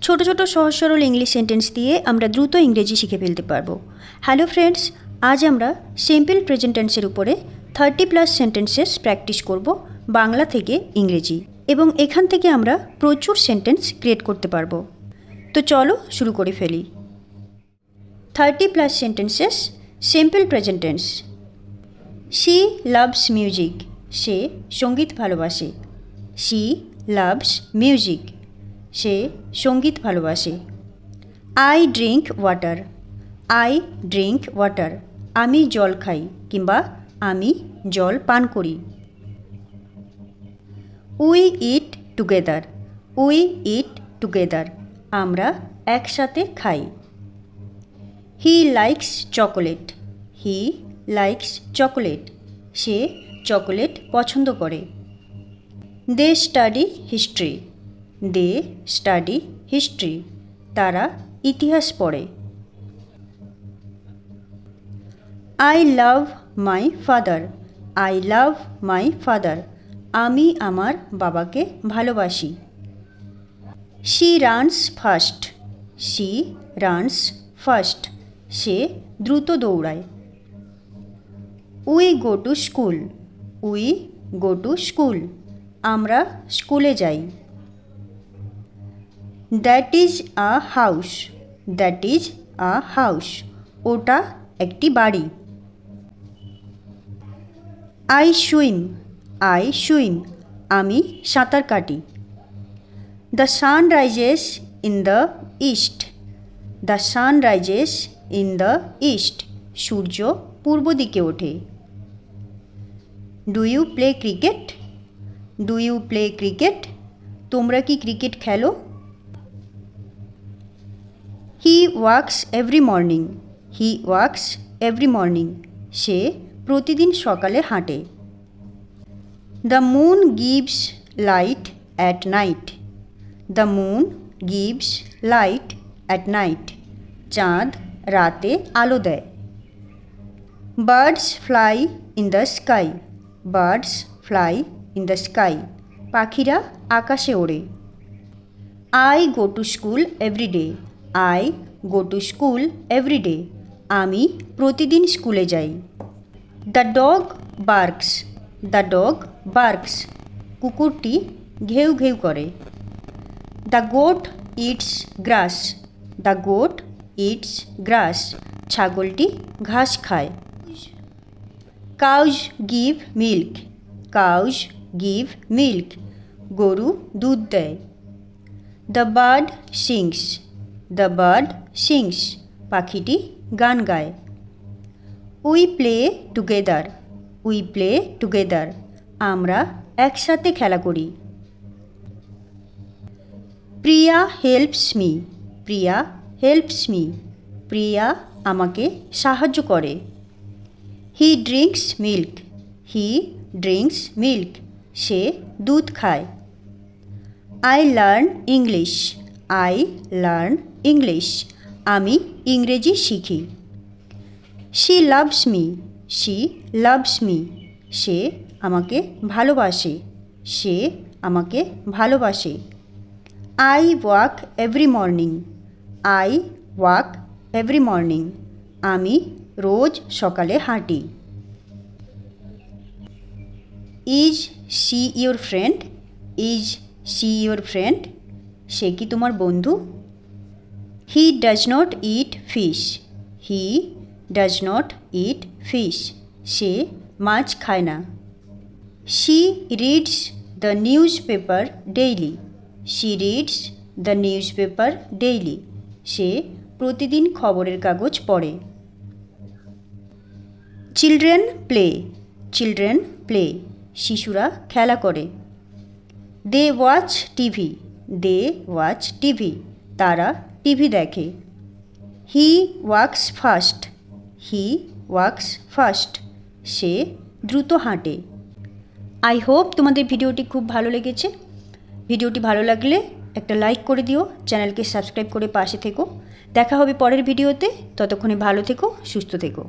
ছোট ছোট সহজ সরল ইংলিশ সেন্টেন্স দিয়ে আমরা দ্রুত ইংরেজি শিখে ফেলতে পারবো। হ্যালো ফ্রেন্ডস, আজ আমরা সিম্পল প্রেজেন্ট টেন্সের উপরে 30+ সেন্টেন্সেস প্র্যাকটিস করব বাংলা থেকে ইংরেজি, এবং এখান থেকে আমরা প্রচুর সেন্টেন্স ক্রিয়েট করতে পারবো। তো চলো শুরু করে ফেলি। 30+ sentences simple present tense. She loves music, সে সঙ্গীত ভালোবাসে। শি লাভস মিউজিক, সে সঙ্গীত ভালোবাসে। I drink water, I drink water, আমি জল খাই কিংবা আমি জল পান করি। We eat together, we eat together, আমরা একসাথে খাই। He likes chocolate, he likes chocolate, সে চকোলেট পছন্দ করে। They study history, they study history, তারা ইতিহাস পড়ে। I love my father, I love my father, আমি আমার বাবাকে ভালোবাসি। She runs fast, she runs fast, সে দ্রুত দৌড়ায়। We go to school, we go to school, আমরা স্কুলে যাই। That is a house, that is a house, ওটা একটি বাড়ি। আই সুইম, আই সুইম, আমি সাঁতার কাটি। The sun rises in the east, the sun rises in the east, সূর্য পূর্ব দিকে ওঠে। Do you play cricket, do you play cricket, তোমরা কি ক্রিকেট খেলো? He walks every morning, he walks every morning, সে প্রতিদিন সকালে হাঁটে। The moon gives light at night, the moon gives light at night, চাঁদ রাতে আলো দেয়। Birds fly in the sky, birds fly in the sky, পাখিরা আকাশে ওড়ে। I go to school every day, I go to school every day, আমি প্রতিদিন স্কুলে যাই। The dog barks, the dog barks, কুকুরটি ঘেউ ঘেউ করে। The goat eats grass, the goat eats grass, ছাগলটি ঘাস খায়। Cows give milk, cows give milk, গরু দুধ দেয়। The bird sings, the bird sings, পাখিটি গান গায়। We play together, we play together, আমরা একসাথে খেলা করি। Priya helps me, Priya helps me, Priya আমাকে সাহায্য করে। He drinks milk, he drinks milk, সে দুধ খায়। I learn English, I learn English, আমি ইংরেজি শিখি। She loves me, she loves me, সে আমাকে ভালোবাসে, সে আমাকে ভালোবাসে। I walk every morning, I walk every morning, আমি রোজ সকালে হাঁটি। Is she your friend, is she your friend, সে কি তোমার বন্ধু? He does not eat fish, he does not eat fish, সে মাছ খায় না। She reads the newspaper daily, she reads the newspaper daily, সে প্রতিদিন খবরের কাগজ পড়ে। চিলড্রেন প্লে, চিলড্রেন প্লে, শিশুরা খেলা করে। They watch TV, they watch TV, তারা টিভি দেখে। He walks fast, he walks fast, সে দ্রুত হাঁটে। আই হোপ তোমাদের ভিডিওটি খুব ভালো লেগেছে। ভিডিওটি ভালো লাগলে একটা লাইক করে দিও, চ্যানেলকে সাবস্ক্রাইব করে পাশে থেকো। দেখা হবে পরের ভিডিওতে, ততক্ষণে ভালো থেকো, সুস্থ থেকো।